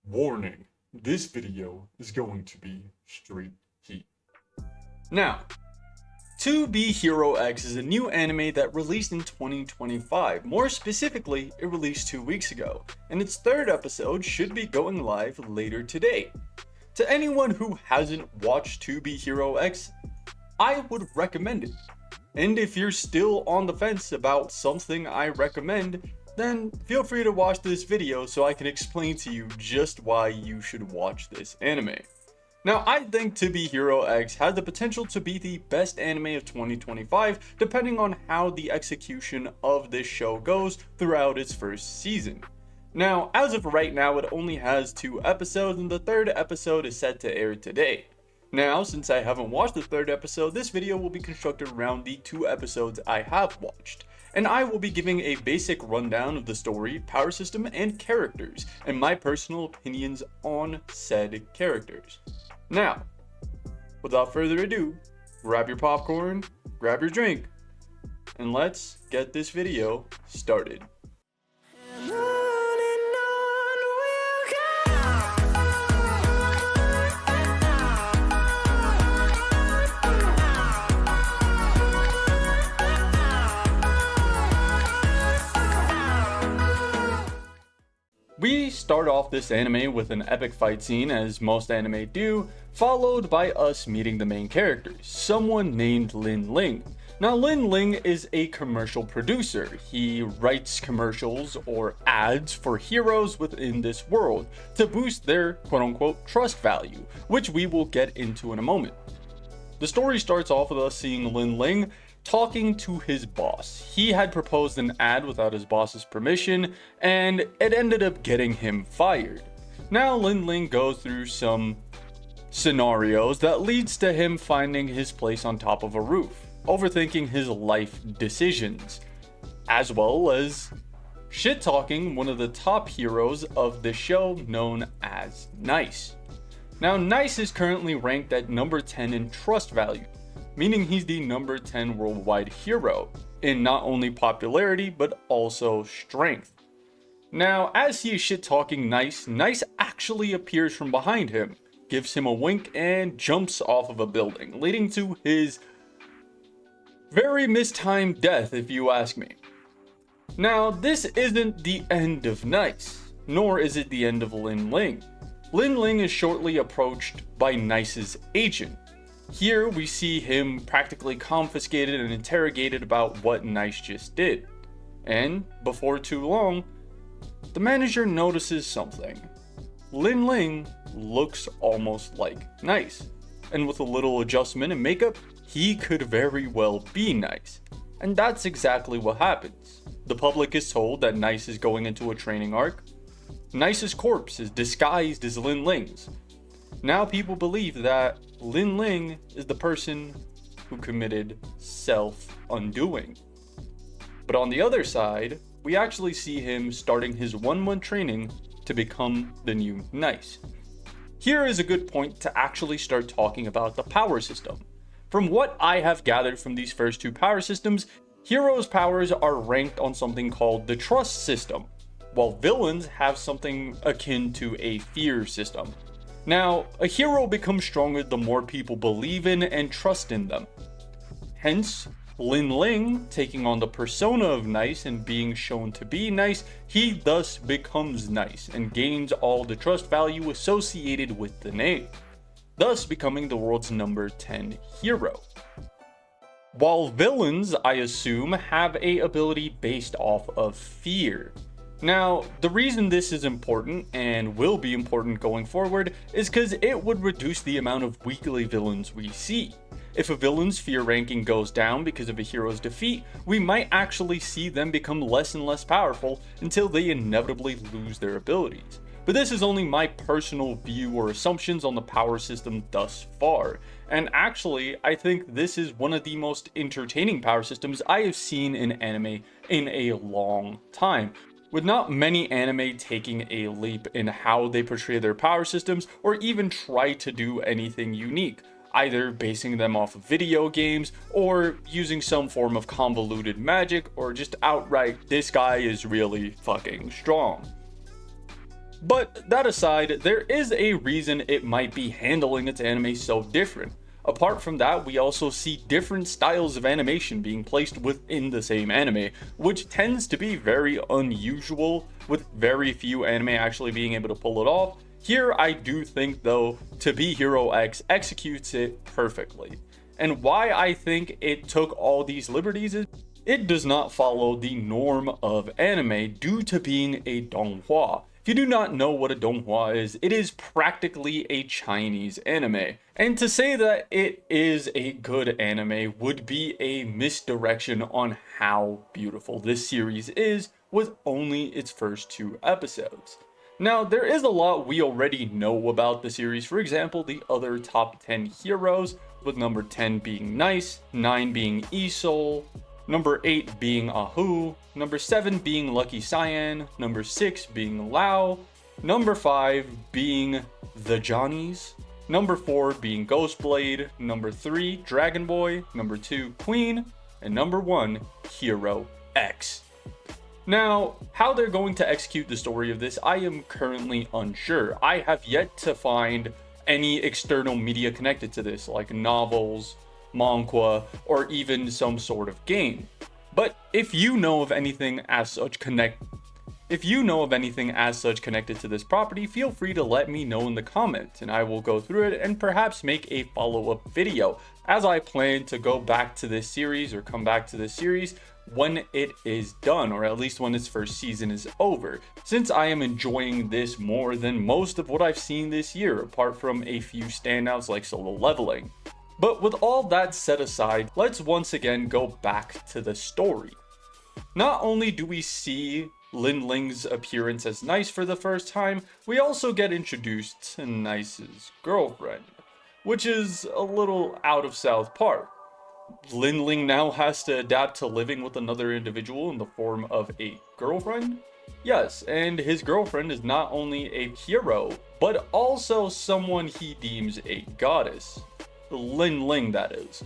Warning, this video is going to be straight heat. Now, To Be Hero X is a new anime that released in 2025. More specifically, it released 2 weeks ago, and its third episode should be going live later today. To anyone who hasn't watched To Be Hero X, I would recommend it. And if you're still on the fence about something I recommend, then feel free to watch this video so I can explain to you just why you should watch this anime. Now, I think To Be Hero X has the potential to be the best anime of 2025, depending on how the execution of this show goes throughout its first season. Now, as of right now, it only has 2 episodes, and the third episode is set to air today. Now, since I haven't watched the third episode, this video will be constructed around the 2 episodes I have watched, and I will be giving a basic rundown of the story, power system, and characters, and my personal opinions on said characters. Now, without further ado, grab your popcorn, grab your drink, and let's get this video started. We start off this anime with an epic fight scene, as most anime do, followed by us meeting the main characters, someone named Lin Ling. Now, Lin Ling is a commercial producer. He writes commercials or ads for heroes within this world to boost their quote-unquote trust value, which we will get into in a moment. The story starts off with us seeing Lin Ling talking to his boss. He had proposed an ad without his boss's permission, and it ended up getting him fired. Now Lin Ling goes through some scenarios that leads to him finding his place on top of a roof, overthinking his life decisions, as well as shit-talking one of the top heroes of the show known as Nice. Now Nice is currently ranked at number 10 in trust value, meaning he's the number 10 worldwide hero in not only popularity but also strength. Now, as he is shit-talking Nice, Nice actually appears from behind him, gives him a wink, and jumps off of a building, leading to his very mistimed death, if you ask me. Now, this isn't the end of Nice, nor is it the end of Lin Ling. Lin Ling is shortly approached by Nice's agent. Here we see him practically confiscated and interrogated about what Nice just did. And before too long, the manager notices something. Lin Ling looks almost like Nice, and with a little adjustment and makeup, he could very well be Nice. And that's exactly what happens. The public is told that Nice is going into a training arc. Nice's corpse is disguised as Lin Ling's. Now people believe that Lin Ling is the person who committed self-undoing. But on the other side, we actually see him starting his 1-month training to become the new Nice. Here is a good point to actually start talking about the power system. From what I have gathered from these first 2 power systems, heroes' powers are ranked on something called the trust system, while villains have something akin to a fear system. Now, a hero becomes stronger the more people believe in and trust in them. Hence, Lin Ling taking on the persona of Nice and being shown to be Nice, he thus becomes Nice and gains all the trust value associated with the name, thus becoming the world's number 10 hero. While villains, I assume, have a ability based off of fear. Now, the reason this is important, and will be important going forward, is because it would reduce the amount of weekly villains we see. If a villain's fear ranking goes down because of a hero's defeat, we might actually see them become less and less powerful until they inevitably lose their abilities. But this is only my personal view or assumptions on the power system thus far. And actually, I think this is one of the most entertaining power systems I have seen in anime in a long time, with not many anime taking a leap in how they portray their power systems or even try to do anything unique, either basing them off of video games or using some form of convoluted magic or just outright, this guy is really fucking strong. But that aside, there is a reason it might be handling its anime so different. Apart from that, we also see different styles of animation being placed within the same anime, which tends to be very unusual, with very few anime actually being able to pull it off. Here, I do think, though, To Be Hero X executes it perfectly. And why I think it took all these liberties is it does not follow the norm of anime due to being a donghua. If you do not know what a donghua is, it is practically a Chinese anime. And to say that it is a good anime would be a misdirection on how beautiful this series is with only its first 2 episodes. Now, there is a lot we already know about the series. For example, the other top 10 heroes, with number 10 being Nice, 9 being Isol, number 8 being Ahu, number 7 being Lucky Cyan, number 6 being Lao, number 5 being The Johnnies, number 4 being Ghostblade, number 3 Dragon Boy, number 2 Queen, and number 1 Hero X. Now, how they're going to execute the story of this, I am currently unsure. I have yet to find any external media connected to this, like novels, manga, or even some sort of game. But if you know of anything as such connected to this property, feel free to let me know in the comments, and I will go through it and perhaps make a follow-up video, as I plan to go back to this series or come back to this series when it is done, or at least when its first season is over, since I am enjoying this more than most of what I've seen this year, apart from a few standouts like Solo Leveling. But with all that set aside, let's once again go back to the story. Not only do we see Lin Ling's appearance as Nice for the first time, we also get introduced to Nice's girlfriend, which is a little out of South Park. Lin Ling now has to adapt to living with another individual in the form of a girlfriend? Yes, and his girlfriend is not only a hero, but also someone he deems a goddess. Lin Ling, that is.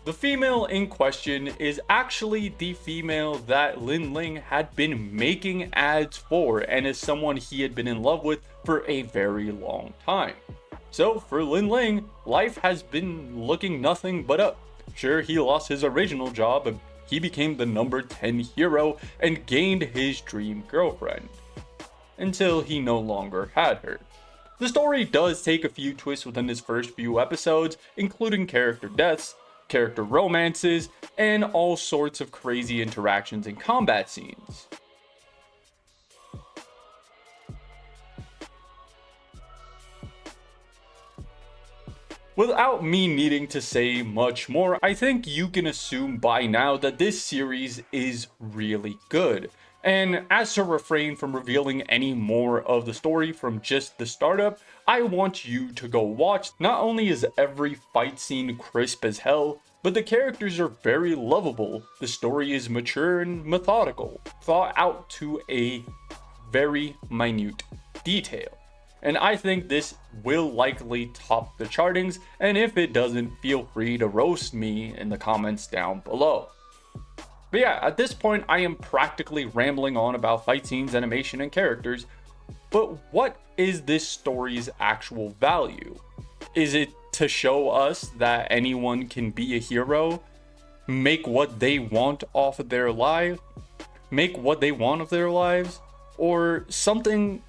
The female in question is actually the female that Lin Ling had been making ads for, and is someone he had been in love with for a very long time. So for Lin Ling, life has been looking nothing but up. Sure, he lost his original job, but he became the number 10 hero and gained his dream girlfriend, until he no longer had her. The story does take a few twists within his first few episodes, including character deaths, character romances, and all sorts of crazy interactions and combat scenes. Without me needing to say much more, I think you can assume by now that this series is really good. And as to refrain from revealing any more of the story from just the startup, I want you to go watch. Not only is every fight scene crisp as hell, but the characters are very lovable, the story is mature and methodical, thought out to a very minute detail. And I think this will likely top the chartings, and if it doesn't, feel free to roast me in the comments down below. But yeah, at this point I am practically rambling on about fight scenes, animation, and characters, but what is this story's actual value? Is it to show us that anyone can be a hero, make what they want off of their life, make what they want of their lives, or something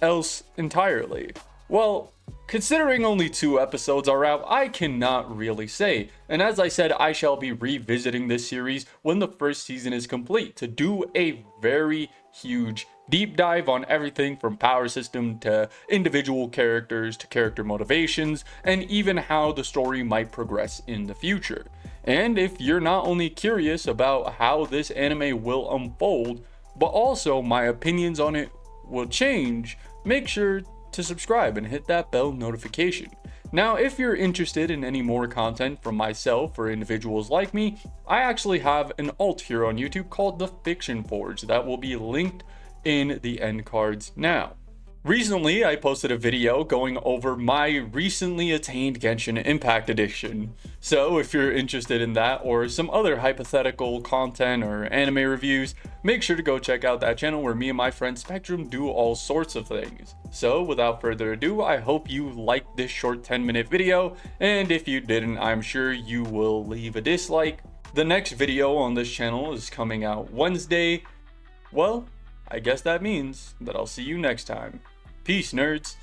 else entirely? Well, considering only 2 episodes are out, I cannot really say. And as I said, I shall be revisiting this series when the first season is complete to do a very huge deep dive on everything from power system to individual characters to character motivations, and even how the story might progress in the future. And if you're not only curious about how this anime will unfold, but also my opinions on it will change, make sure to subscribe and hit that bell notification. Now, if you're interested in any more content from myself or individuals like me, I actually have an alt here on YouTube called The Fiction Forge that will be linked in the end cards now. Recently, I posted a video going over my recently attained Genshin Impact Edition. So if you're interested in that or some other hypothetical content or anime reviews, make sure to go check out that channel where me and my friend Spectrum do all sorts of things. So without further ado, I hope you liked this short 10-minute video, and if you didn't, I'm sure you will leave a dislike. The next video on this channel is coming out Wednesday. Well, I guess that means that I'll see you next time. Peace, nerds.